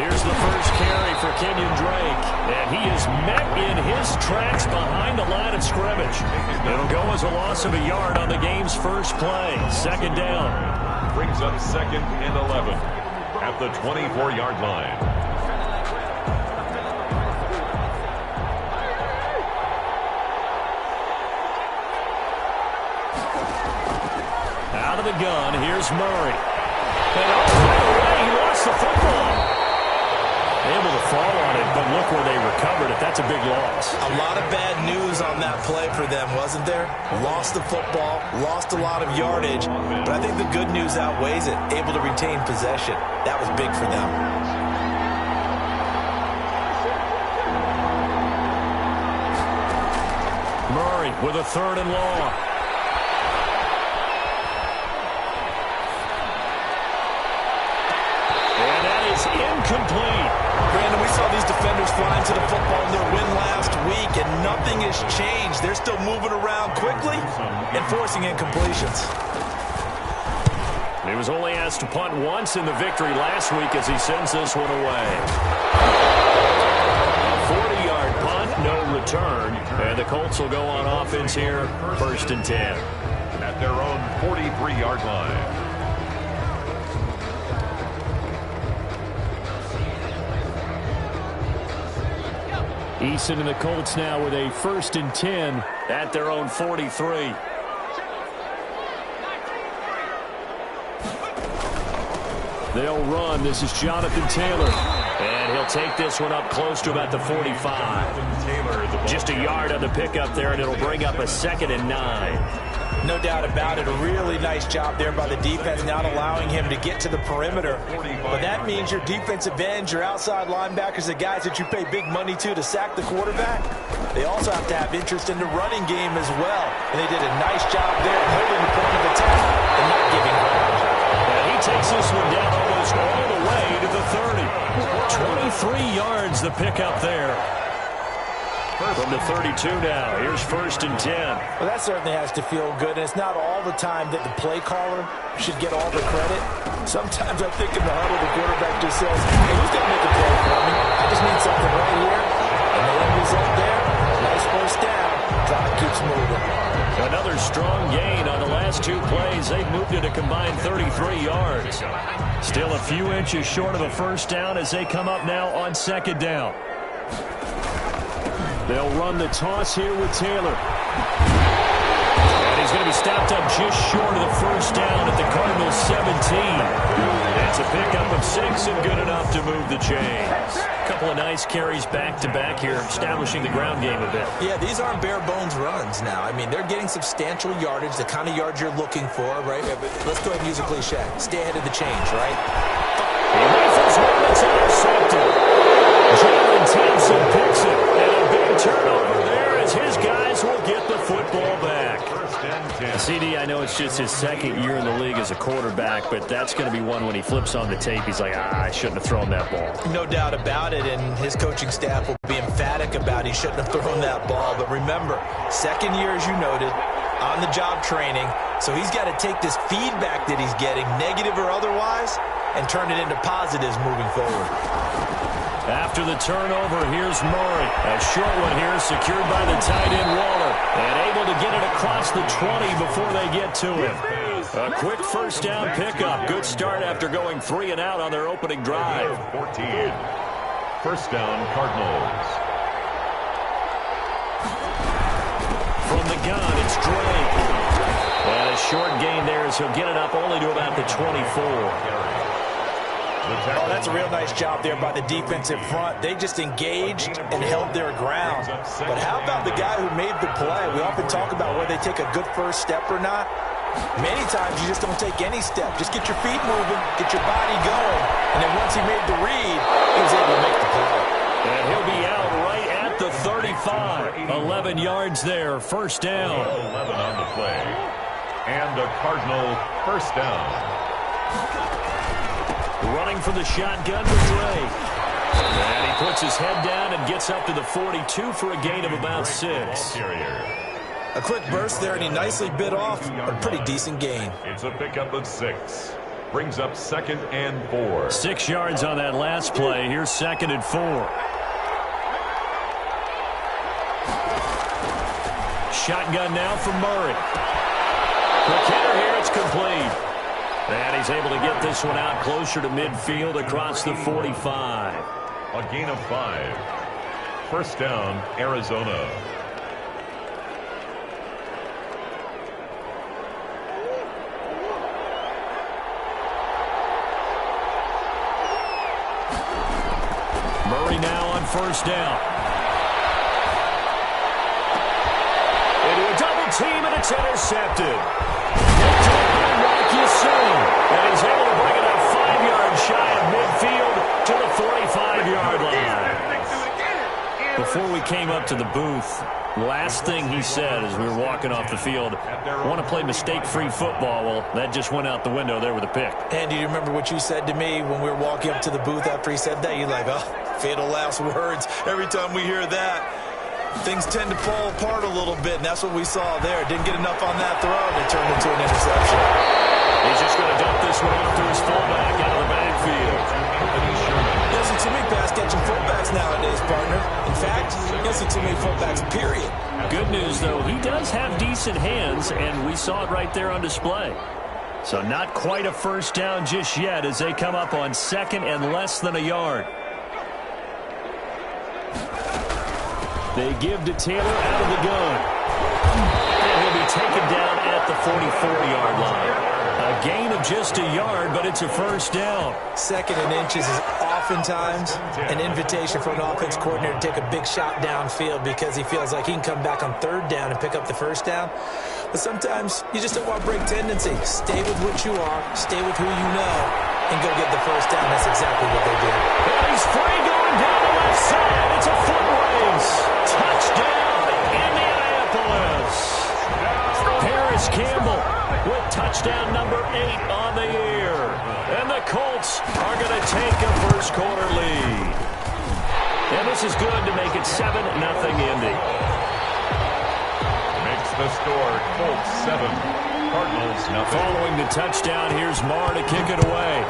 Here's the first carry for Kenyon Drake. And he is met in his tracks behind the line of scrimmage. It'll go as a loss of a yard on the game's first play. Second down. Brings up 2nd and 11 at the 24-yard line. Out of the gun, here's Murray. And right away, he lost the football. Able to fall on it, but look where they recovered it. That's a big loss. A lot of bad news on that play for them, wasn't there? Lost the football, lost a lot of yardage, but I think the good news outweighs it. Able to retain possession. That was big for them. Murray with a 3rd and long. And that is incomplete. Brandon, we saw these defenders flying to the football in their win last week, and nothing has changed. They're still moving around quickly and forcing incompletions. He was only asked to punt once in the victory last week as he sends this one away. A 40-yard punt, no return. And the Colts will go on offense here, 1st and 10. At their own 43-yard line. Eason and the Colts now with a 1st and 10 at their own 43. They'll run. This is Jonathan Taylor. And he'll take this one up close to about the 45. Just a yard on the pickup there, and it'll bring up a 2nd and 9. No doubt about it. A really nice job there by the defense, not allowing him to get to the perimeter. But that means your defensive ends, your outside linebackers, the guys that you pay big money to sack the quarterback, they also have to have interest in the running game as well. And they did a nice job there holding the point of attack and not giving ground. And he takes this one down almost all the way to the 30. 23 yards the pickup there. From the 32 now. Here's 1st and 10. Well, that certainly has to feel good. And it's not all the time that the play caller should get all the credit. Sometimes I think in the huddle, the quarterback just says, hey, who's going to make a play for me? I just need something right here. And the end result there, nice 1st down. Clock keeps moving. Another strong gain on the last 2 plays. They've moved it a combined 33 yards. Still a few inches short of a 1st down as they come up now on 2nd down. They'll run the toss here with Taylor. And he's going to be stopped up just short of the 1st down at the Cardinals' 17. That's a pickup of 6 and good enough to move the chains. A couple of nice carries back-to-back here, establishing the ground game a bit. Yeah, these aren't bare-bones runs now. I mean, they're getting substantial yardage, the kind of yards you're looking for, right? Let's go ahead and use a cliche. Stay ahead of the change, right? He rifles one that's intercepted. Jalen Thompson picks it. And a big turnover there as his guys will get the football back. CD, I know it's just his 2nd year in the league as a quarterback, but that's going to be one when he flips on the tape. He's like, I shouldn't have thrown that ball. No doubt about it, and his coaching staff will be emphatic about he shouldn't have thrown that ball. But remember, 2nd year, as you noted, on-the-job training, so he's got to take this feedback that he's getting, negative or otherwise, and turn it into positives moving forward. After the turnover, here's Murray. A short one here, secured by the tight end Waller. And able to get it across the 20 before they get to him. A quick 1st down pickup. Good start after going 3 and out on their opening drive. 14. 1st down, Cardinals. From the gun, it's Drake. And a short gain there as he'll get it up only to about the 24. Oh, that's a real nice job there by the defensive front. They just engaged and held their ground. But how about the guy who made the play? We often talk about whether they take a good 1st step or not. Many times you just don't take any step. Just get your feet moving, get your body going. And then once he made the read, he was able to make the play. And he'll be out right at the 35. 11 yards there, 1st down. 11 on the play. And a Cardinal 1st down. Running for the shotgun with Drake. And he puts his head down and gets up to the 42 for a gain of about 6. A quick burst there, and he nicely bit off a pretty decent gain. It's a pickup of 6. brings up 2nd and 4. 6 yards on that last play. Here's 2nd and 4. Shotgun now for Murray. Quick hitter here. It's complete. And he's able to get this one out closer to midfield across the 45. A gain of 5. First down, Arizona. Murray now on first down. Into a double team, and it's intercepted. Like you soon. And he's able to bring it up 5 yards shy of midfield to the 45-yard line. Before we came up to the booth, last thing he said as we were walking off the field, I want to play mistake-free football. Well, that just went out the window there with a pick. And do you remember what you said to me when we were walking up to the booth after he said that? You're like, oh, fatal last words. Every time we hear that, things tend to fall apart a little bit, and that's what we saw there. Didn't get enough on that throw, and it turned into an interception. He's just going to dump this one off to his fullback out of the backfield. There isn't too many pass-catching fullbacks nowadays, partner. In fact, there isn't too many fullbacks, period. Good news, though, he does have decent hands, and we saw it right there on display. So not quite a first down just yet as they come up on 2nd and less than a yard. They give to Taylor out of the gun. And he'll be taken down at the 44-yard line. A gain of just a yard, but it's a first down. 2nd and inches is oftentimes an invitation for an offense coordinator to take a big shot downfield because he feels like he can come back on 3rd down and pick up the first down. But sometimes you just don't want to break tendency. Stay with what you are, stay with who you know, and go get the first down. That's exactly what they did. And he's free going down the left side. It's a foot race. Touchdown, Indianapolis. Paris Campbell with touchdown number 8 on the year. And the Colts are going to take a first quarter lead. And this is good to make it 7-0 Indy. Makes the score Colts 7, Cardinals 0. Following the touchdown, here's Marr to kick it away.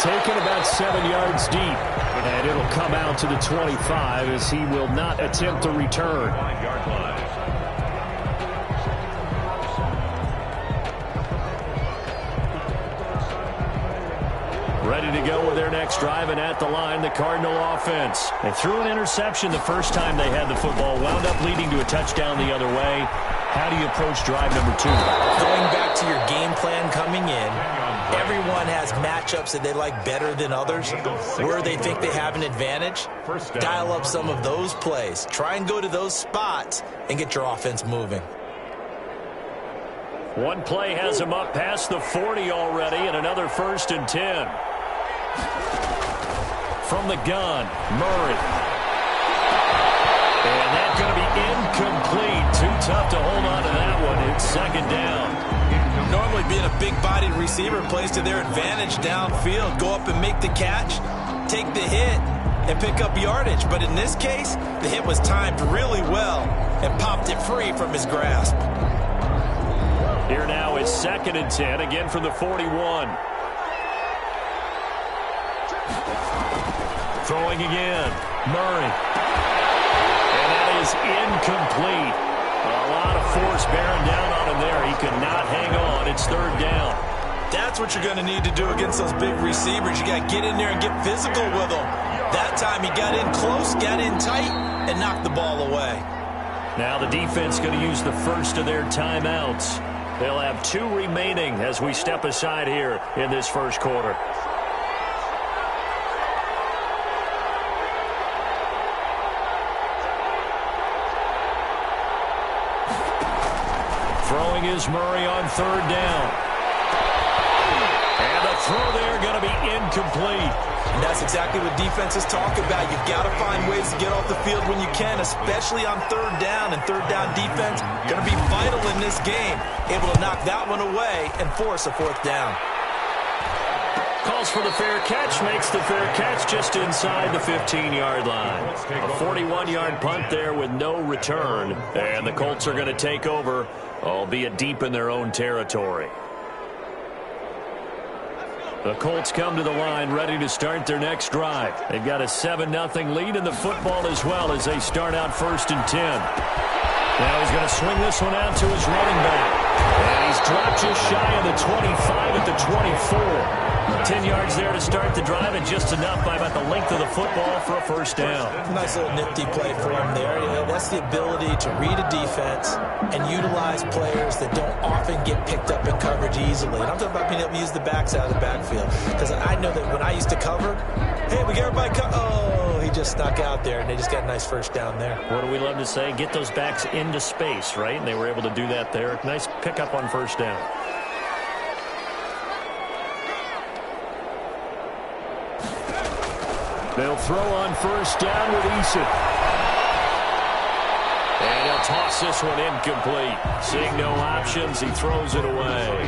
Taken about 7 yards deep. And it'll come out to the 25 as he will not attempt to return. 5-yard line. Ready to go with their next drive, and at the line, the Cardinal offense. They threw an interception the first time they had the football, wound up leading to a touchdown the other way. How do you approach drive number 2? Going back to your game plan coming in, everyone has matchups that they like better than others, where they think they have an advantage. Dial up some of those plays. Try and go to those spots and get your offense moving. One play has him up past the 40 already, and another 1st and 10. From the gun, Murray. And that's going to be incomplete. Too tough to hold on to that one. It's 2nd down. Normally being a big-bodied receiver plays to their advantage downfield. Go up and make the catch, take the hit, and pick up yardage. But in this case, the hit was timed really well and popped it free from his grasp. Here now is 2nd and 10, again from the 41. Throwing again, Murray. And that is incomplete. A lot of force bearing down on him there. He could not hang on. It's 3rd down. That's what you're going to need to do against those big receivers. You got to get in there and get physical with them. That time he got in close, got in tight, and knocked the ball away. Now the defense going to use the first of their timeouts. They'll have 2 remaining as we step aside here in this first quarter. Throwing is Murray on 3rd down. And the throw there going to be incomplete. And that's exactly what defenses talk about. You've got to find ways to get off the field when you can, especially on 3rd down. And 3rd down defense going to be vital in this game. Able to knock that one away and force a 4th down. Calls for the fair catch, makes the fair catch just inside the 15-yard line. A 41-yard punt there with no return. And the Colts are going to take over albeit deep in their own territory. The Colts come to the line ready to start their next drive. They've got a 7-0 lead in the football as well as they start out 1st and 10. Now he's going to swing this one out to his running back. And he's dropped just shy of the 25 at the 24. 10 yards there to start the drive, and just enough by about the length of the football for a first down. Nice little nifty play for him there. That's the ability to read a defense and utilize players that don't often get picked up in coverage easily. And I'm talking about being able to use the backs out of the backfield. Because I know that when I used to cover, hey, we get everybody oh, he just snuck out there, and they just got a nice first down there. What do we love to say? Get those backs into space, right? And they were able to do that there. Nice pickup on first down. They'll throw on first down with Eason. And he'll toss this one incomplete. Seeing no options, he throws it away.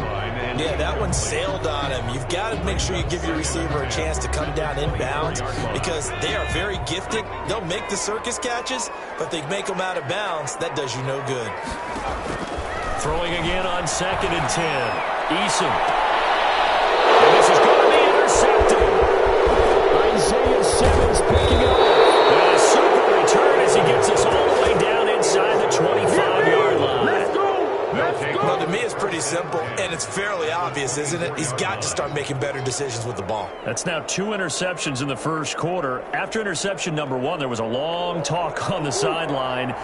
Yeah, that one sailed on him. You've got to make sure you give your receiver a chance to come down inbounds because they are very gifted. They'll make the circus catches, but they make them out of bounds. That does you no good. Throwing again on 2nd and 10. Eason. And this is going to be intercepted. Isaiah Simmons picking up. And a super return as he gets us all the way down inside the 25-yard line. Let's go. Well, to me, it's pretty simple, and it's fairly obvious, isn't it? He's got to start making better decisions with the ball. That's now 2 interceptions in the first quarter. After interception number 1, there was a long talk on the sideline.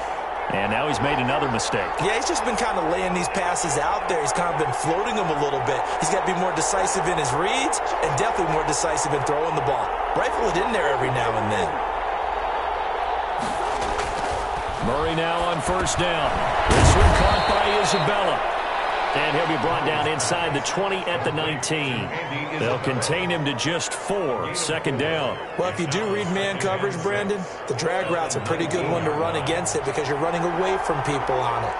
And now he's made another mistake. Yeah, he's just been kind of laying these passes out there. He's kind of been floating them a little bit. He's got to be more decisive in his reads and definitely more decisive in throwing the ball. Rifle it in there every now and then. Murray now on first down. This one caught by Isabella. And he'll be brought down inside the 20 at the 19. They'll contain him to just 4. 2nd down. Well, if you do read man coverage, Brandon, the drag route's a pretty good one to run against it because you're running away from people on it.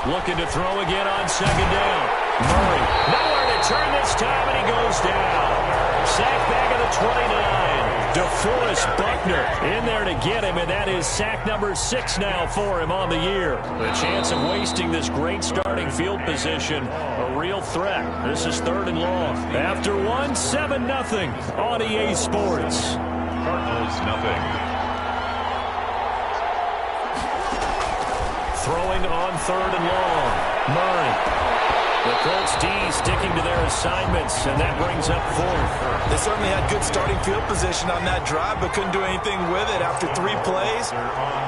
Looking to throw again on 2nd down. Murray, nowhere to turn this time, and he goes down. Sack back at the 29. DeForest Buckner in there to get him, and that is sack number 6 now for him on the year. The chance of wasting this great starting field position, a real threat. This is 3rd and long. After 1, 7-0 on EA Sports. Cardinals nothing. Throwing on 3rd and long. Murray. The Colts D sticking to their assignments, and that brings up 4th. They certainly had good starting field position on that drive, but couldn't do anything with it after 3 plays.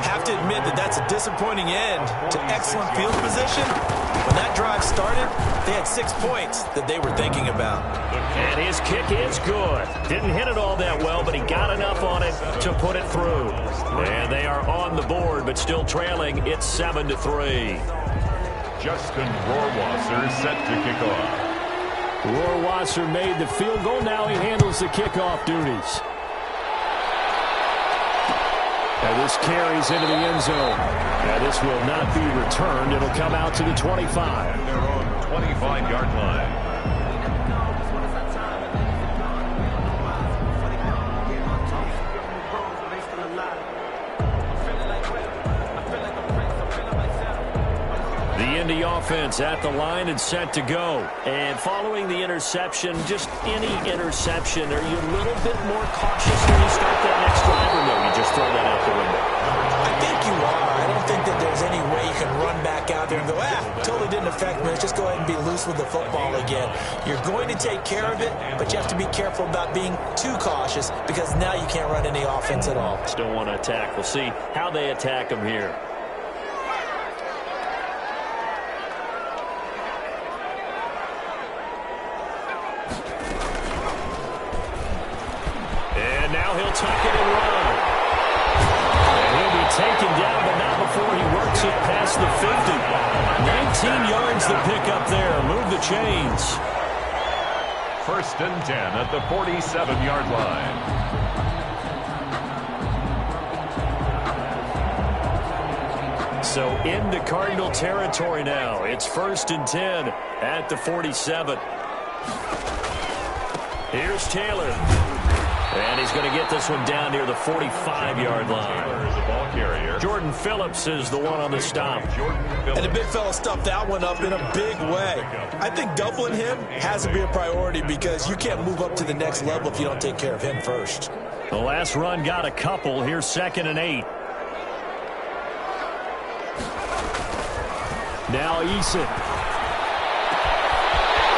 Have to admit that that's a disappointing end to excellent field position. When that drive started, they had 6 points that they were thinking about. And his kick is good. Didn't hit it all that well, but he got enough on it to put it through. And they are on the board, but still trailing. It's 7-3. Justin Rohrwasser set to kick off. Rohrwasser made the field goal. Now he handles the kickoff duties. And this carries into the end zone. And this will not be returned. It'll come out to the 25. And their own 25-yard line. The offense at the line and set to go. And following the interception, just any interception, are you a little bit more cautious when you start that next drive, or no, you just throw that out the window? I think you are. I don't think that there's any way you can run back out there and go, totally didn't affect me. Let's just go ahead and be loose with the football again. You're going to take care of it, but you have to be careful about being too cautious because now you can't run any offense at all. Still want to attack. We'll see how they attack him here. Tuck it and run. And he'll be taken down, but not before he works it past the 50. 19 yards to pick up there. Move the chains. 1st and 10 at the 47-yard line. So into Cardinal territory now. It's 1st and 10 at the 47. Here's Taylor. And he's going to get this one down near the 45-yard line. The ball carrier. Jordan Phillips is the one on the stop. And the big fella stuffed that one up in a big way. I think doubling him has to be a priority because you can't move up to the next level if you don't take care of him first. The last run got a couple. Here's 2nd and 8. Now Eason.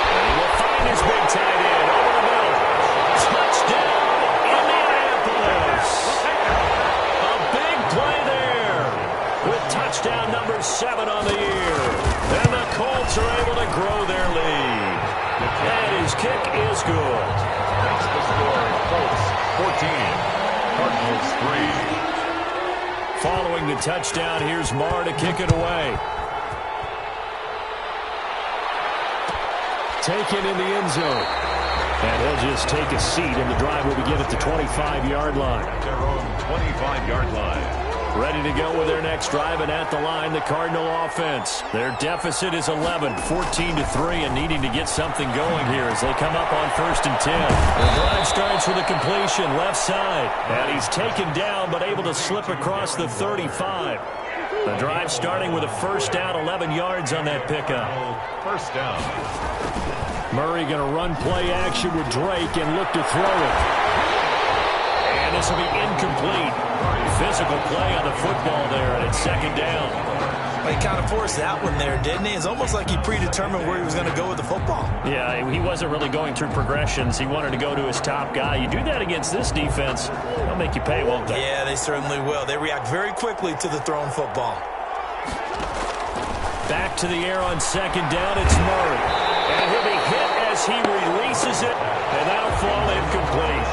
And he will find his big tight end over the middle. Touchdown, Indianapolis. A big play there with touchdown number 7 on the year. And the Colts are able to grow their lead. And his kick is good. That's the score. Colts 14, Cardinals 3. Following the touchdown, here's Marr to kick it away. Taken in the end zone. And he'll just take a seat, and the drive will begin at the 25-yard line. At their own 25-yard line. Ready to go with their next drive, and at the line, the Cardinal offense. Their deficit is 11, 14-3, and needing to get something going here as they come up on 1st and 10. The drive starts with a completion left side, and he's taken down but able to slip across the 35. The drive starting with a first down, 11 yards on that pickup. First down. Murray going to run play action with Drake and look to throw it. And this will be incomplete. Physical play on the football there, and it's 2nd down. Well, he kind of forced that one there, didn't he? It's almost like he predetermined where he was going to go with the football. Yeah, he wasn't really going through progressions. He wanted to go to his top guy. You do that against this defense, they'll make you pay, won't they? Yeah, they certainly will. They react very quickly to the thrown football. Back to the air on 2nd down, it's Murray. And he'll be hit as he releases it, and that'll fall incomplete.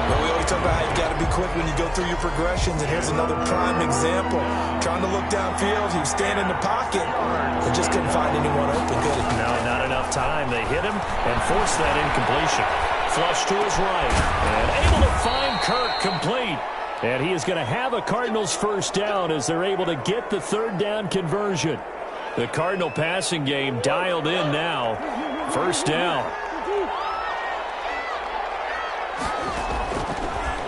But we always talk about how you've got to be quick when you go through your progressions, and here's another prime example. Trying to look downfield, he was standing in the pocket, but just couldn't find anyone open, could he? No, not enough time. They hit him and forced that incompletion. Flush to his right, and able to find Kirk complete. And he is going to have a Cardinals first down as they're able to get the 3rd down conversion. The Cardinal passing game dialed in now. First down.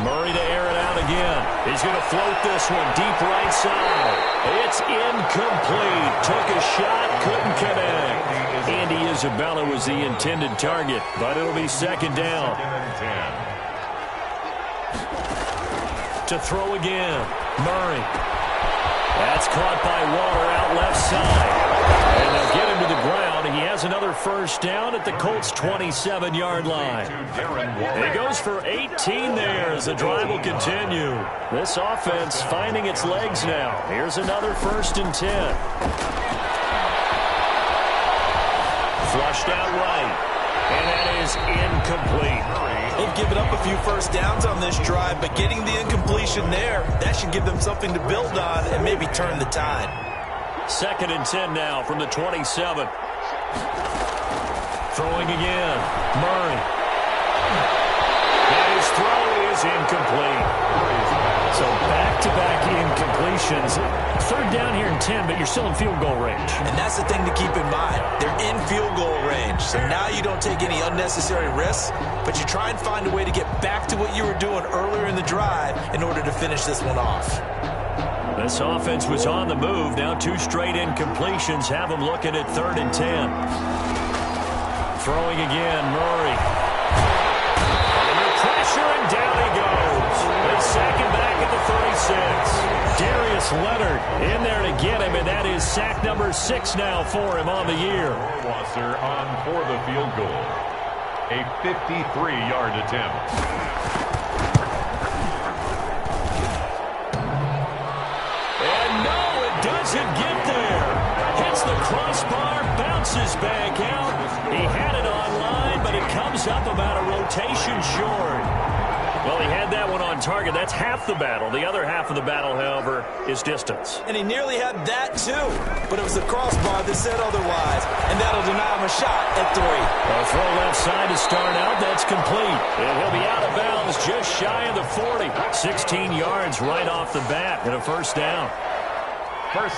Murray to air it out again. He's going to float this one deep right side. It's incomplete. Took a shot, couldn't connect. Andy Isabella was the intended target, but it'll be 2nd down. To throw again. Murray. That's caught by Waller out left side. And they'll get him to the ground. He has another first down at the Colts' 27-yard line. He goes for 18 there as the drive will continue. This offense finding its legs now. Here's another 1st and 10. Flushed out right. And that is incomplete. They've given up a few first downs on this drive, but getting the incompletion there, that should give them something to build on and maybe turn the tide. 2nd and 10 now from the 27. Throwing again. Murray. And his throw is incomplete. So back-to-back incompletions. 3rd down here in 10, but you're still in field goal range. And that's the thing to keep in mind. They're in field goal range. So now you don't take any unnecessary risks, but you try and find a way to get back to what you were doing earlier in the drive in order to finish this one off. This offense was on the move. Now 2 straight incompletions have them looking at 3rd and 10. Throwing again, Murray. Under pressure, and down he goes. They sack him back at the 36. Darius Leonard in there to get him, and that is sack number 6 now for him on the year. Wasser on for the field goal. A 53-yard attempt. Doesn't get there. Hits the crossbar, bounces back out. He had it online, but it comes up about a rotation short. Well, he had that one on target. That's half the battle. The other half of the battle, however, is distance. And he nearly had that, too. But it was the crossbar that said otherwise, and that'll deny him a shot at 3. A throw left side to start out. That's complete. And he'll be out of bounds just shy of the 40. 16 yards right off the bat and a first down.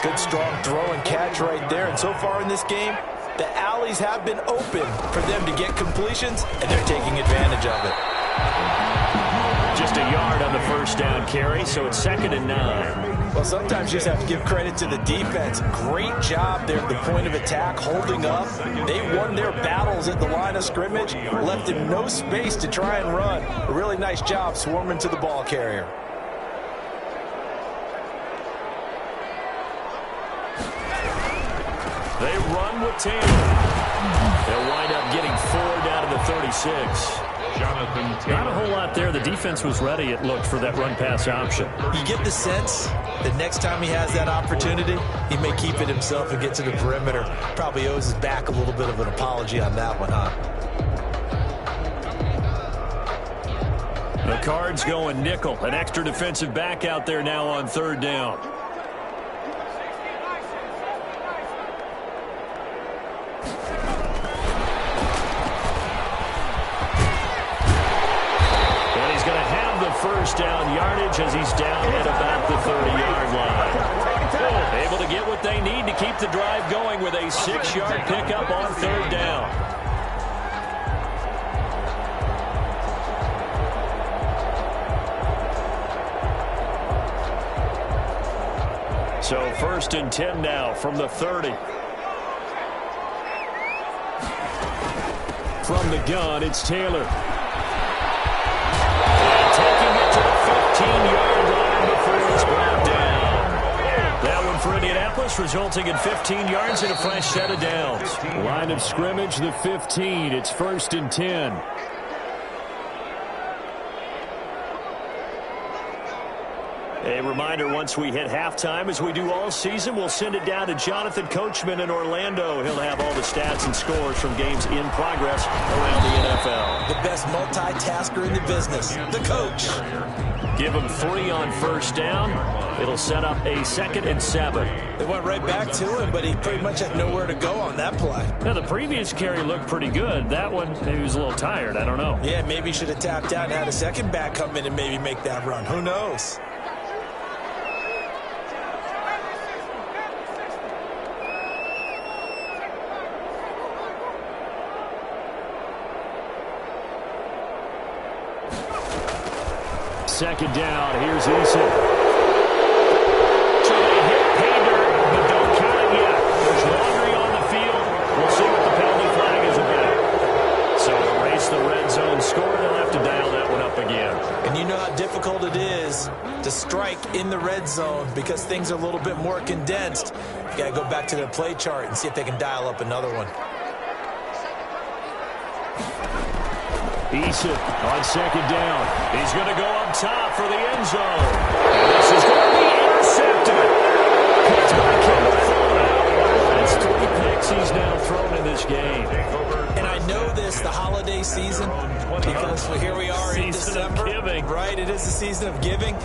Good strong throw and catch right there. And so far in this game, the alleys have been open for them to get completions, and they're taking advantage of it. Just a yard on the first down carry, so it's 2nd and 9. Well, sometimes you just have to give credit to the defense. Great job there at the point of attack, holding up. They won their battles at the line of scrimmage, left him no space to try and run. A really nice job swarming to the ball carrier. They run with Taylor. They'll wind up getting 4 down to the 36. Not a whole lot there. The defense was ready, it looked, for that run-pass option. You get the sense that next time he has that opportunity, he may keep it himself and get to the perimeter. Probably owes his back a little bit of an apology on that one, huh? The Cards going nickel. An extra defensive back out there now on 3rd down. First down yardage as he's down at about the 30-yard line. Able to get what they need to keep the drive going with a 6-yard pickup on 3rd down. So 1st and 10 now from the 30. From the gun, it's Taylor. Taking it to the 15-yard line before it's brought down. That one for Indianapolis, resulting in 15 yards and a fresh set of downs. Line of scrimmage, the 15. It's 1st and 10. A reminder, once we hit halftime, as we do all season, we'll send it down to Jonathan Coachman in Orlando. He'll have all the stats and scores from games in progress around the NFL. The best multitasker in the business, the coach. Give him 3 on 1st down. It'll set up a 2nd and 7. They went right back to him, but he pretty much had nowhere to go on that play. Now, the previous carry looked pretty good. That one, maybe he was a little tired. I don't know. Yeah, maybe he should have tapped out and had a second back come in and maybe make that run. Who knows? Second down, here's Eason. So they hit pay dirt, but don't count it yet. There's laundry on the field. We'll see what the penalty flag is about. So erase the red zone score. They'll have to dial that one up again. And you know how difficult it is to strike in the red zone because things are a little bit more condensed. You got to go back to their play chart and see if they can dial up another one. Eason on 2nd down. He's going to go up top for the end zone. This is going to be intercepted. Picked by Kevin Fuller. That's 3 picks he's now thrown in this game. And I know this, the holiday season, because here we are in December. Right, it is the season of giving.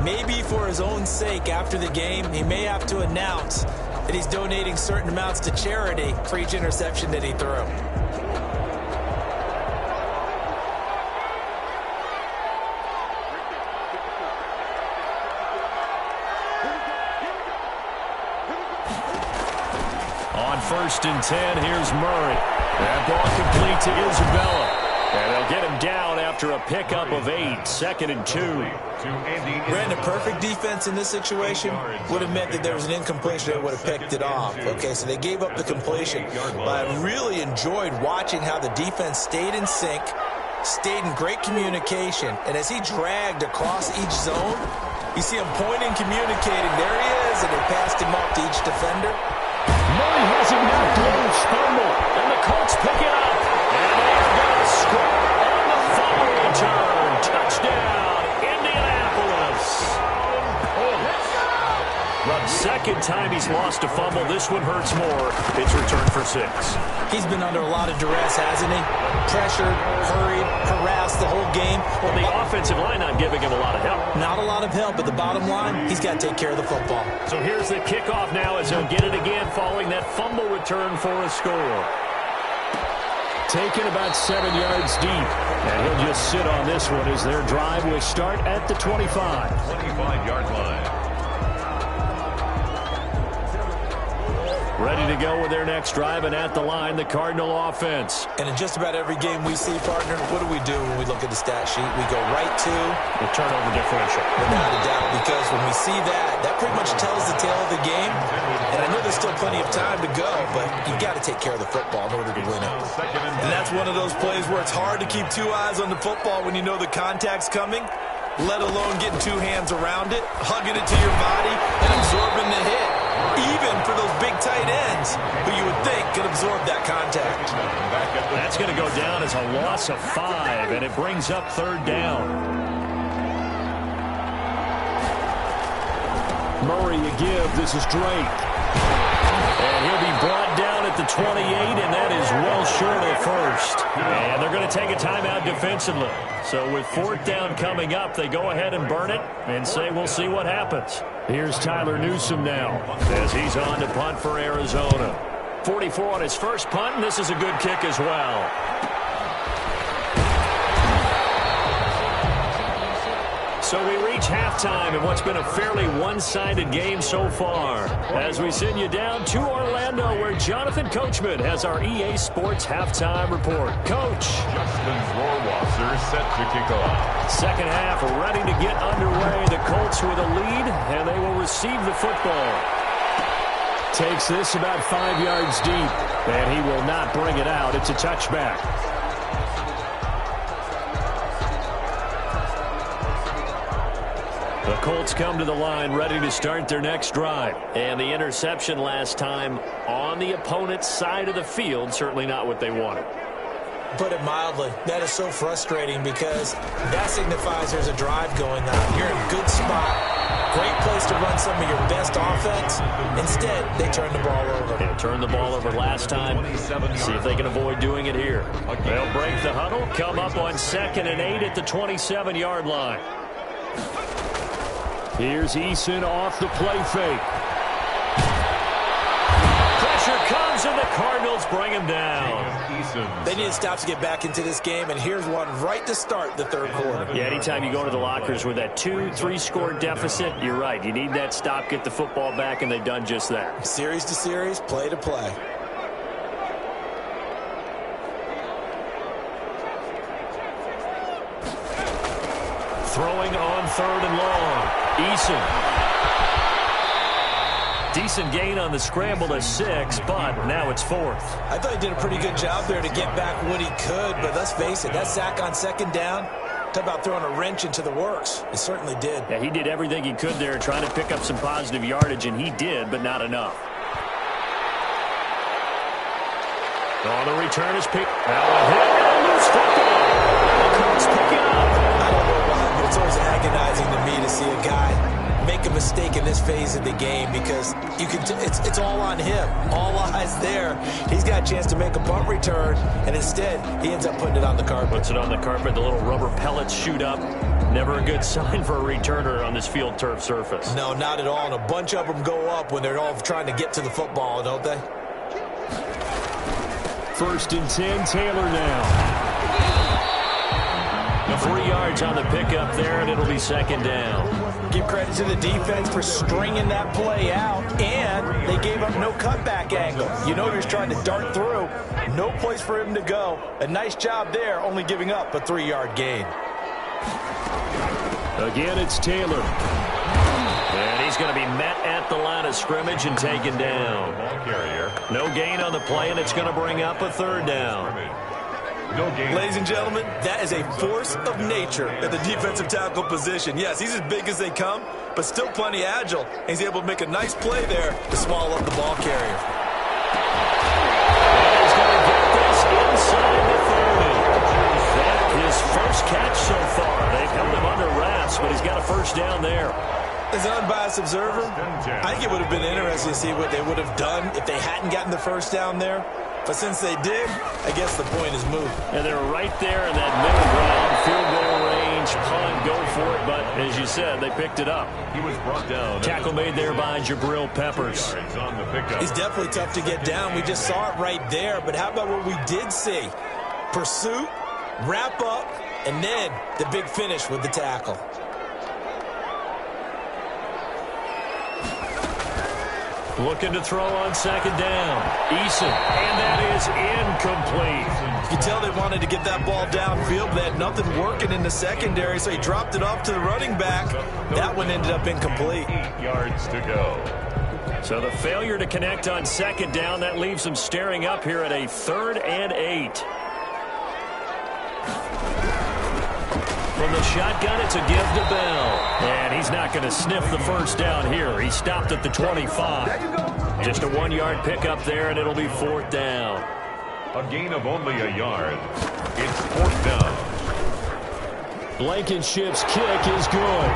Maybe for his own sake after the game, he may have to announce that he's donating certain amounts to charity for each interception that he threw. On 1st and 10, here's Murray. That ball complete to Isabella. And they'll get him down after a pickup of 8. 2nd and 2. Brandon, perfect defense in this situation would have meant that there was an incompletion. They would have picked it off. Okay, so they gave up the completion. But I really enjoyed watching how the defense stayed in sync, stayed in great communication. And as he dragged across each zone, you see him pointing, communicating. There he is, and they passed him up to each defender. Murray has it knocked loose, fumble, and the Colts pick it up. And they're going to score on the fumble return. Touchdown, Indianapolis. The second time he's lost a fumble. This one hurts more. It's returned for 6. He's been under a lot of duress, hasn't he? Pressured, hurried, harassed the whole game. Well, the offensive line not giving him a lot of help. Not a lot of help, but the bottom line, he's got to take care of the football. So here's the kickoff now as he'll get it again following that fumble return for a score. Taken about 7 yards deep. And he'll just sit on this one as their drive will start at the 25. 25-yard line. Ready to go with their next drive, and at the line, the Cardinal offense. And in just about every game we see, partner, what do we do when we look at the stat sheet? We go right to the turnover differential. Without a doubt, because when we see that pretty much tells the tale of the game. And I know there's still plenty of time to go, but you've got to take care of the football in order to win it. And that's one of those plays where it's hard to keep two eyes on the football when you know the contact's coming, let alone getting two hands around it, hugging it to your body, and absorbing the hit. Even for those big tight ends who you would think could absorb that contact. That's going to go down as a loss of 5, and it brings up third down. Murray a give. This is Drake. And he'll be brought down at the 28, and that is well short of first. And they're going to take a timeout defensively. So with fourth down coming up, they go ahead and burn it and say we'll see what happens. Here's Tyler Newsome now as he's on to punt for Arizona. 44 on his first punt, and this is a good kick as well. So we reach halftime in what's been a fairly one-sided game so far. As we send you down to Orlando, where Jonathan Coachman has our EA Sports halftime report. Coach. Justin Rohrwasser set to kick off. Second half ready to get underway. The Colts with a lead, and they will receive the football. Takes this about 5 yards deep, and he will not bring it out. It's a touchback. The Colts come to the line ready to start their next drive. And the interception last time on the opponent's side of the field, certainly not what they wanted. Put it mildly, that is so frustrating because that signifies there's a drive going on. You're in a good spot. Great place to run some of your best offense. Instead, they turn the ball over. They turned the ball over last time. See if they can avoid doing it here. They'll break the huddle, come up on 2nd and 8 at the 27-yard line. Here's Eason off the play fake. Pressure comes, and the Cardinals bring him down. They need to stop to get back into this game, and here's one right to start the third quarter. Yeah, anytime you go to the lockers with that 2-3 score deficit, you're right. You need that stop, get the football back, and they've done just that. Series to series, play to play. Throwing on 3rd and long. Eason. Decent gain on the scramble to 6, but now it's 4th. I thought he did a pretty good job there to get back what he could, but let's face it, that sack on 2nd down, talk about throwing a wrench into the works. It certainly did. Yeah, he did everything he could there trying to pick up some positive yardage, and he did, but not enough. Oh, the return is picked. Now a hit and a loose football. The Colts pick it up. I don't know why, but it's always agonizing to me to see a guy make a mistake in this phase of the game because you can it's all on him. All eyes there. He's got a chance to make a punt return, and instead he ends up putting it on the carpet. Puts it on the carpet. The little rubber pellets shoot up. Never a good sign for a returner on this field turf surface. No, not at all. And a bunch of them go up when they're all trying to get to the football, don't they? 1st and 10, Taylor now. 3 yards on the pickup there, and it'll be 2nd down. Give credit to the defense for stringing that play out, and they gave up no cutback angle. You know he was trying to dart through. No place for him to go. A nice job there, only giving up a 3-yard gain. Again, it's Taylor. And he's going to be met at the line of scrimmage and taken down. Ball carrier. No gain on the play, and it's going to bring up a 3rd down. No gain. Ladies and gentlemen, that is a force of nature at the defensive tackle position. Yes, he's as big as they come, but still plenty agile. And he's able to make a nice play there to swallow up the ball carrier. And he's going to get this inside the 30. That his first catch so far. They've held him under wraps, but he's got a 1st down there. As an unbiased observer, I think it would have been interesting to see what they would have done if they hadn't gotten the 1st down there. But since they did, I guess the point is moot. And they're right there in that middle ground, field goal range, punt, go for it. But as you said, they picked it up. He was brought down. Tackle made there by Jabril Peppers. He's definitely tough to get down. We just saw it right there. But how about what we did see? Pursuit, wrap up, and then the big finish with the tackle. Looking to throw on second down. Eason, and that is incomplete. You can tell they wanted to get that ball downfield. They had nothing working in the secondary, so he dropped it off to the running back. That one ended up incomplete. 8 yards to go. So the failure to connect on second down, that leaves them staring up here at a 3rd and 8. From the shotgun, it's a give to Bell. And he's not going to sniff the first down here. He stopped at the 25. Just a 1-yard pickup there, and it'll be 4th down. A gain of only a yard. It's 4th down. Blankenship's kick is good.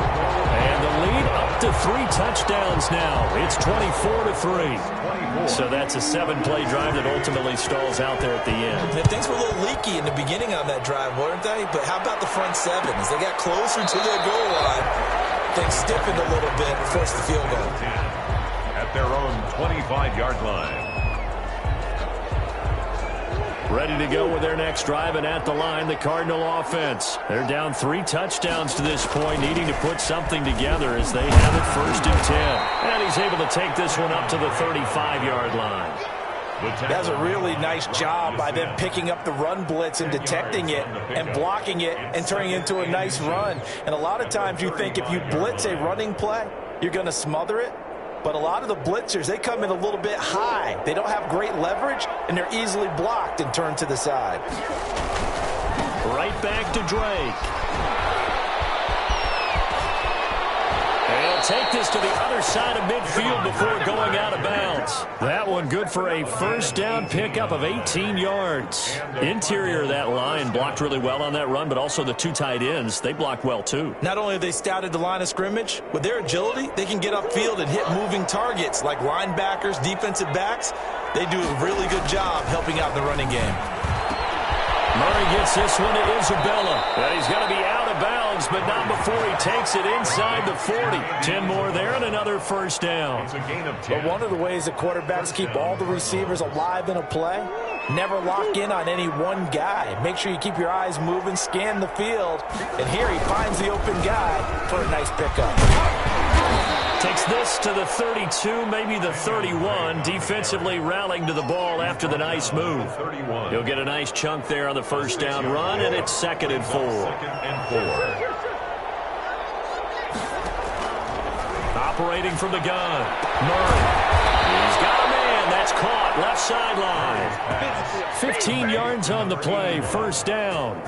And the lead up to 3 touchdowns now. It's 24-3. So that's a 7-play drive that ultimately stalls out there at the end. And things were a little leaky in the beginning on that drive, weren't they? But how about the front 7? As they got closer to their goal line, things stiffened a little bit and forced the field goal. At their own 25-yard line. Ready to go with their next drive, and at the line, the Cardinal offense. They're down 3 touchdowns to this point, needing to put something together as they have it 1st and 10. And he's able to take this one up to the 35-yard line. That's a really nice job by them picking up the run blitz and detecting it and blocking it and turning it into a nice run. And a lot of times you think if you blitz a running play, you're going to smother it. But a lot of the blitzers, they come in a little bit high. They don't have great leverage, and they're easily blocked and turned to the side. Right back to Drake. And he'll take this to the other side of midfield before going out of bounds. That one good for a 1st down pickup of 18 yards. Interior of that line blocked really well on that run, but also the 2 tight ends, they blocked well too. Not only have they scouted the line of scrimmage, with their agility, they can get upfield and hit moving targets like linebackers, defensive backs. They do a really good job helping out in the running game. Murray gets this one to Isabella. Well, he's going to be out of bounds, but not before he takes it inside the 40. 10 more there and another 1st down. It's a gain of 10. But one of the ways that quarterbacks keep all the receivers alive in a play, never lock in on any one guy. Make sure you keep your eyes moving, scan the field, and here he finds the open guy for a nice pickup. Takes this to the 32, maybe the 31. Defensively rallying to the ball after the nice move. 31. He'll get a nice chunk there on the 1st down run, and it's 2nd and 4. 2nd and 4. Operating from the gun. Murray. He's got a man. That's caught. Left sideline. 15 yards on the play. 1st down.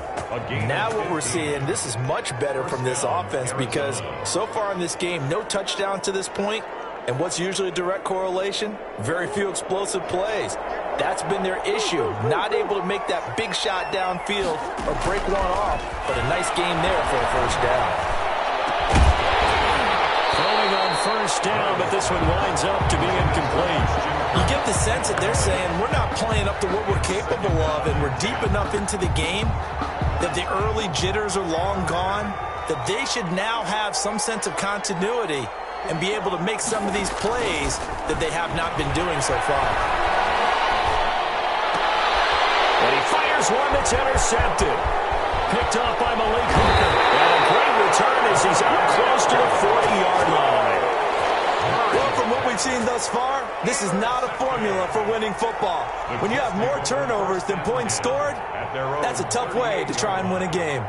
Now what we're seeing, this is much better from this offense because so far in this game, no touchdown to this point. And what's usually a direct correlation? Very few explosive plays. That's been their issue. Not able to make that big shot downfield or break one off, but a nice game there for a 1st down. Throwing on 1st down, but this one winds up to be incomplete. You get the sense that they're saying we're not playing up to what we're capable of and we're deep enough into the game that the early jitters are long gone, that they should now have some sense of continuity and be able to make some of these plays that they have not been doing so far. And he fires one that's intercepted. Picked off by Malik Hooker. And a great return as he's up close to the 40-yard line. Well, from what we've seen thus far, this is not a formula for winning football. When you have more turnovers than points scored, that's a tough way to try and win a game.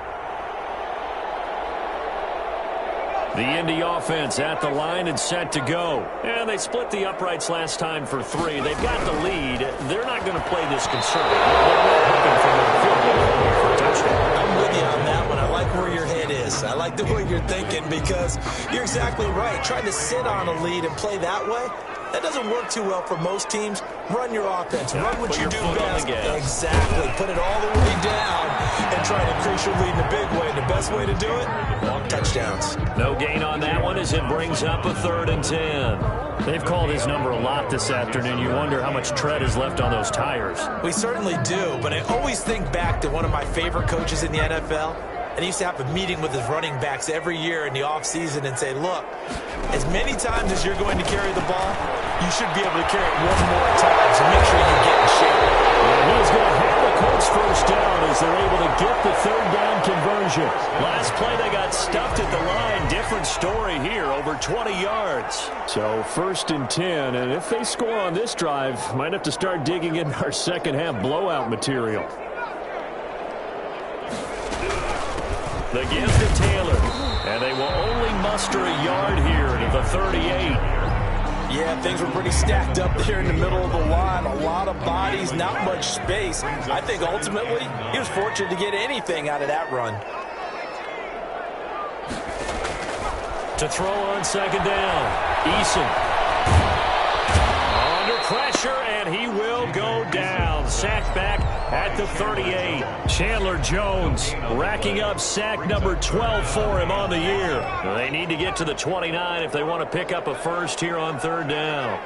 The Indy offense at the line and set to go. And they split the uprights last time for 3. They've got the lead. They're not going to play this conservative. They're hoping for the field goal for a touchdown. I'm with you on that one. I like where your head is. I like the way you're thinking because you're exactly right. Trying to sit on a lead and play that way, that doesn't work too well for most teams. Run your offense. Run what you do best. Exactly. Put it all the way down and try to increase your lead in a big way. The best way to do it, long touchdowns. No gain on that one as it brings up a 3rd and 10. They've called his number a lot this afternoon. You wonder how much tread is left on those tires. We certainly do, but I always think back to one of my favorite coaches in the NFL. And he used to have a meeting with his running backs every year in the offseason and say, look, as many times as you're going to carry the ball, you should be able to carry it one more time, so make sure you get in shape. And he's going to have a Colts 1st down as as they're able to get the third down conversion. Last play, they got stuffed at the line. Different story here, over 20 yards. So 1st and 10, and if they score on this drive, might have to start digging in our second half blowout material. The give to Taylor, and they will only muster a yard here to the 38. Yeah, things were pretty stacked up there in the middle of the line. A lot of bodies, not much space. I think ultimately he was fortunate to get anything out of that run. To throw on second down, Eason. Under pressure, and he will go down. Sacked back at the 38. Chandler Jones racking up sack number 12 for him on the year. They need to get to the 29 if they want to pick up a first here on third down.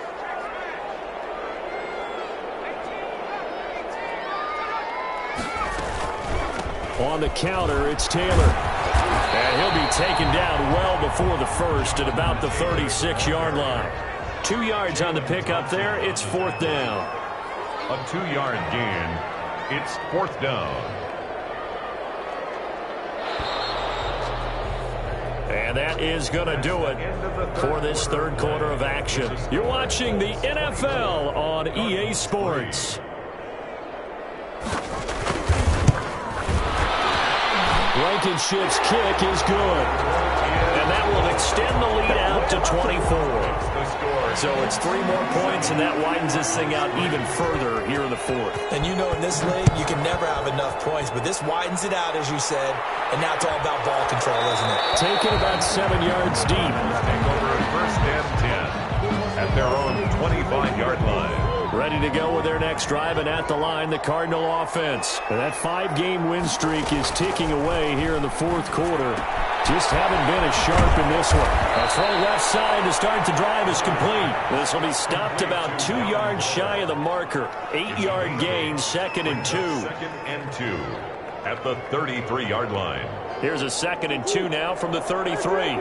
On the counter, it's Taylor. And he'll be taken down well before the first at about the 36-yard line. 2 yards on the pickup there. It's 4th down. A 2-yard gain. It's 4th down. And that is going to do it for this third quarter of action. You're watching the NFL on EA Sports. Blankenship's kick is good. And that will extend the lead out to 24. So it's 3 more points, and that widens this thing out even further here in the 4th. And you know, in this league, you can never have enough points, but this widens it out, as you said, and now it's all about ball control, isn't it? Taking about 7 yards deep. Over 1st and 10 at their own 25-yard line. Ready to go with their next drive, and at the line, the Cardinal offense. And that 5-game win streak is ticking away here in the 4th quarter. Just haven't been as sharp in this one. A throw left side to start the drive is complete. This will be stopped about 2 yards shy of the marker. 8-yard gain, 2nd and 2. 2nd and 2 at the 33-yard line. Here's a 2nd and 2 now from the 33.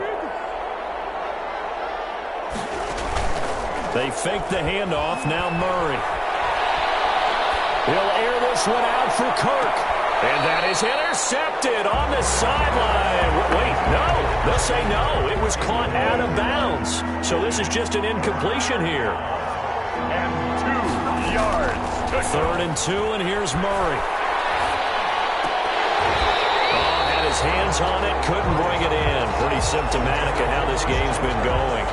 They fake the handoff. Now Murray. He'll air this one out for Kirk. And that is intercepted on the sideline. Wait, no. They'll say no. It was caught out of bounds. So this is just an incompletion here. And 2 yards. 3rd and 2, and here's Murray. Oh, had his hands on it, couldn't bring it in. Pretty symptomatic of how this game's been going.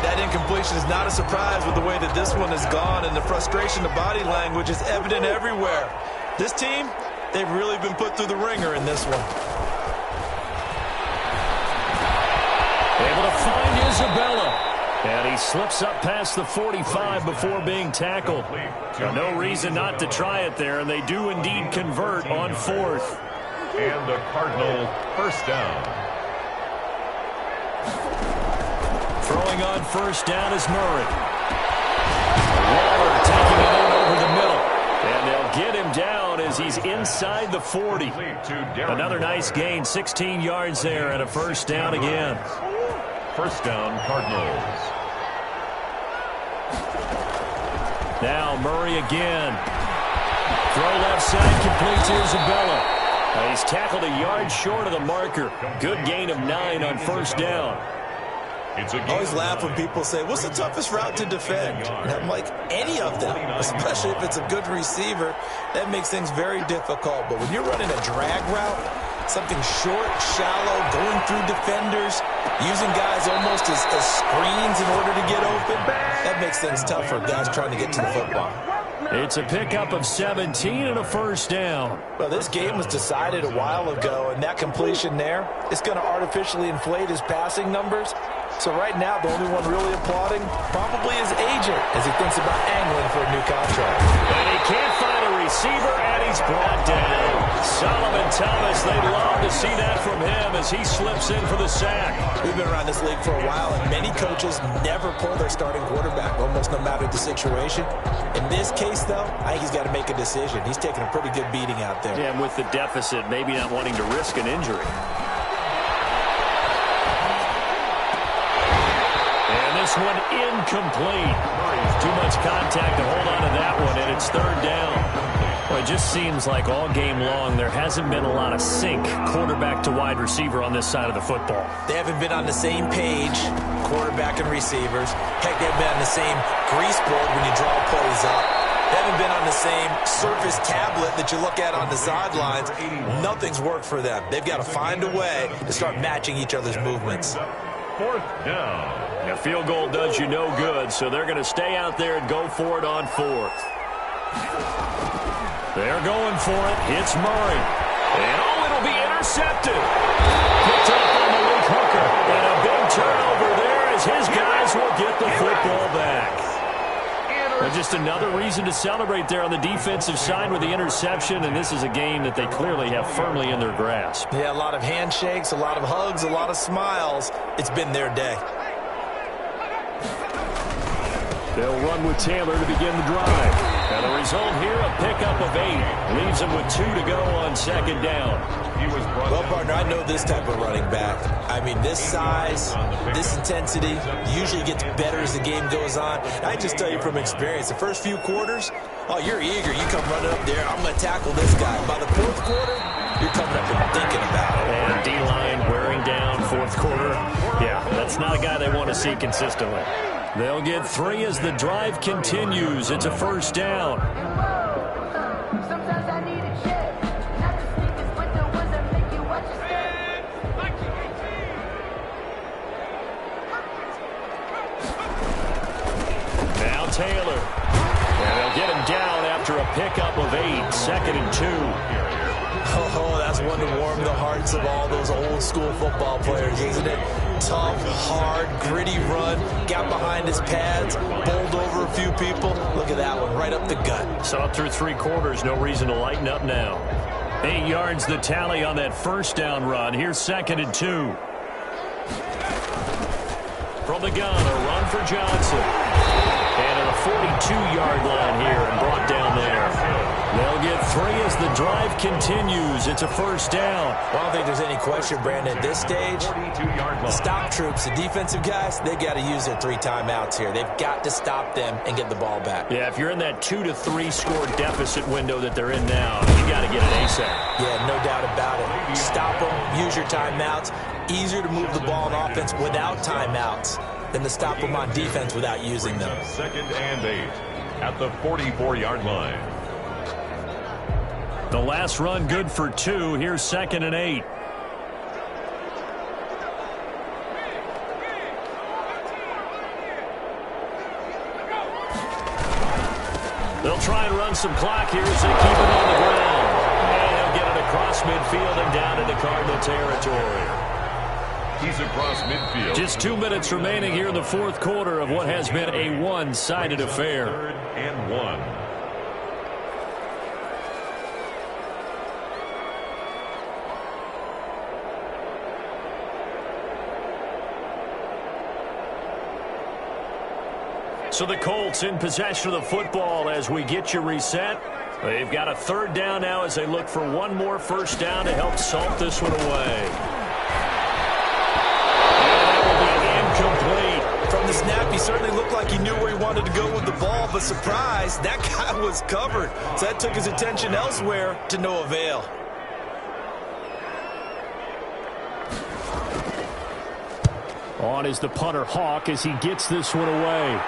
That incompletion is not a surprise with the way that this one has gone, and the frustration, the body language is evident everywhere. This team, they've really been put through the ringer in this one. Able to find Isabella. And he slips up past the 45 before being tackled. No reason not to try it there, and they do indeed convert on 4th. And the Cardinal 1st down. Throwing on 1st down is Murray. Waller taking it in over the middle. And they'll get him down as he's inside the 40. Another nice gain, 16 yards there, and a 1st down again. 1st down, Cardinals. Now Murray again. Throw left side, completes Isabella. He's tackled a yard short of the marker. Good gain of 9 on 1st down. I always laugh when people say, what's the toughest route to defend? And I'm like, any of them, especially if it's a good receiver. That makes things very difficult. But when you're running a drag route, something short, shallow, going through defenders, using guys almost as screens in order to get open, that makes things tough for guys trying to get to the football. It's a pickup of 17 and a 1st down. Well, this game was decided a while ago, and that completion there is going to artificially inflate his passing numbers. So right now, the only one really applauding probably his agent as he thinks about angling for a new contract. And he can't find a receiver, and he's brought down. Solomon Thomas, they'd love to see that from him as he slips in for the sack. We've been around this league for a while, and many coaches never pull their starting quarterback, almost no matter the situation. In this case, though, I think he's got to make a decision. He's taking a pretty good beating out there. Yeah, and with the deficit, maybe not wanting to risk an injury. This one incomplete. Too much contact to hold on to that one, and it's 3rd down. Well, it just seems like all game long there hasn't been a lot of sync quarterback to wide receiver on this side of the football. They haven't been on the same page, quarterback and receivers. Heck, they haven't been on the same grease board when you draw plays up. They haven't been on the same Surface tablet that you look at on the sidelines. Nothing's worked for them. They've got to find a way to start matching each other's movements. Fourth down. A field goal does you no good, so they're going to stay out there and go for it on fourth. They're going for it. It's Murray. And, it'll be intercepted. Picked up on the weak hooker. And a big turnover there as his guys will get the football back. Well, just another reason to celebrate there on the defensive side with the interception, and this is a game that they clearly have firmly in their grasp. Yeah, a lot of handshakes, a lot of hugs, a lot of smiles. It's been their day. They'll run with Taylor to begin the drive. And the result here, a pickup of 8. Leaves them with 2 to go on second down. Well, partner, I know this type of running back. I mean, this size, this intensity usually gets better as the game goes on. I just tell you from experience, the first few quarters, you're eager. You come running up there, I'm going to tackle this guy. By the fourth quarter, you're coming up and thinking about it. And D-line wearing down fourth quarter. Yeah, that's not a guy they want to see consistently. They'll get 3 as the drive continues. It's a first down. Now Taylor. And they'll get him down after a pickup of 8. Second and 2. Oh, that's one to warm the hearts of all those old school football players, isn't it? Tough, hard, gritty run, got behind his pads, bowled over a few people. Look at that one, right up the gut. Saw it through 3 quarters, no reason to lighten up now. 8 yards the tally on that first down run. Here's second and 2. From the gun, a run for Johnson. And at a 42-yard line here and brought down there. They'll get 3 as the drive continues. It's a first down. Well, I don't think there's any question, Brandon, at this stage. The stop troops, the defensive guys, they got to use their 3 timeouts here. They've got to stop them and get the ball back. Yeah, if you're in that 2 to 3 score deficit window that they're in now, you got to get it ASAP. Yeah, no doubt about it. Stop them, use your timeouts. Easier to move the ball on offense without timeouts than to stop them on defense without using them. Second and 8 at the 44-yard line. The last run good for 2. Here's second and 8. They'll try and run some clock here as they keep it on the ground. And they'll get it across midfield and down into Cardinal territory. He's across midfield. Just 2 minutes remaining here in the fourth quarter of what has been a one-sided affair. 3rd and 1. So the Colts in possession of the football as we get you reset. They've got a 3rd down now as they look for one more first down to help salt this one away. And that will be incomplete. From the snap, he certainly looked like he knew where he wanted to go with the ball, but surprise, that guy was covered. So that took his attention elsewhere to no avail. On is the punter Hawk as he gets this one away.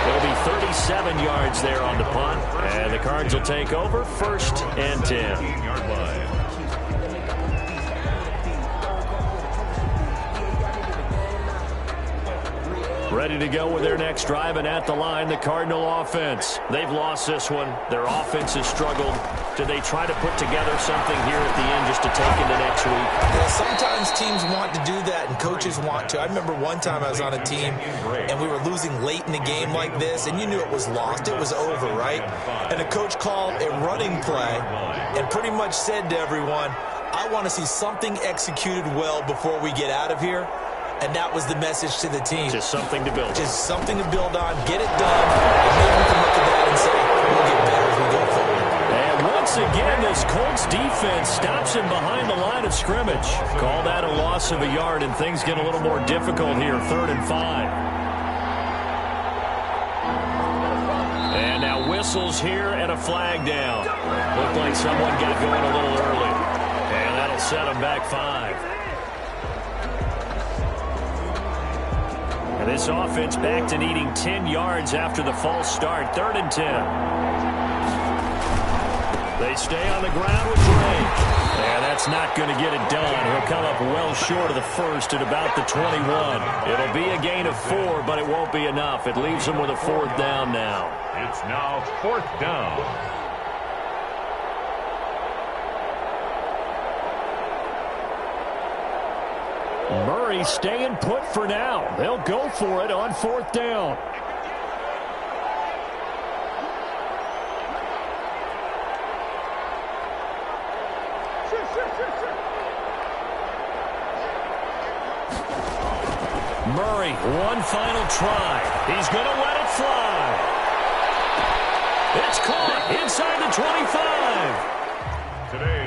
It'll be 37 yards there on the punt. And the Cards will take over 1st and 10. 15-yard line. Ready to go with their next drive, and at the line, the Cardinal offense. They've lost this one. Their offense has struggled. Do they try to put together something here at the end just to take into next week? Yeah, sometimes teams want to do that, and coaches want to. I remember one time I was on a team, and we were losing late in a game like this, and you knew it was lost. It was over, right? And the coach called a running play and pretty much said to everyone, I want to see something executed well before we get out of here. And that was the message to the team. Just something to build on. Just something to build on. Get it done. And maybe we can look at that and say, we'll get better as we go forward. And once again, this Colts defense stops him behind the line of scrimmage. Call that a loss of a yard, and things get a little more difficult here. 3rd and 5. whistles here and a flag down. Looked like someone got going a little early. And that'll set them back 5. And this offense back to needing 10 yards after the false start. 3rd and 10. They stay on the ground with Drake. And that's not going to get it done. He'll come up well short of the first at about the 21. It'll be a gain of 4, but it won't be enough. It leaves them with a 4th down now. It's now 4th down. Murray staying put for now. They'll go for it on 4th down. Murray, one final try. He's going to let it fly. It's caught inside the 25.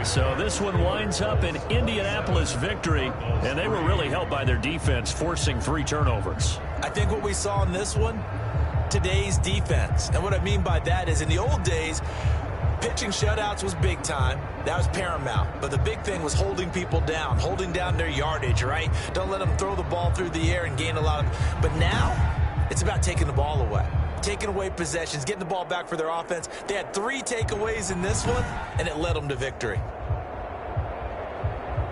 So this one winds up an Indianapolis victory, and they were really helped by their defense, forcing 3 turnovers. I think what we saw in this one, today's defense. And what I mean by that is in the old days, pitching shutouts was big time. That was paramount. But the big thing was holding people down, holding down their yardage, right? Don't let them throw the ball through the air and gain a lot of... But now, it's about taking the ball away. Taking away possessions, getting the ball back for their offense. They had 3 takeaways in this one, and it led them to victory.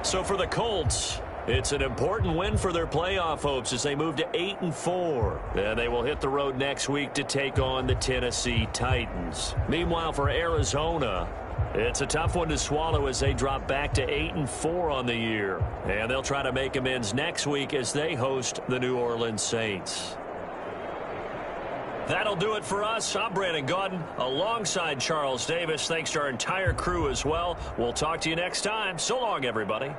So for the Colts, it's an important win for their playoff hopes as they move to 8-4. And they will hit the road next week to take on the Tennessee Titans. Meanwhile, for Arizona, it's a tough one to swallow as they drop back to 8-4 on the year. And they'll try to make amends next week as they host the New Orleans Saints. That'll do it for us. I'm Brandon Gaudin alongside Charles Davis. Thanks to our entire crew as well. We'll talk to you next time. So long, everybody.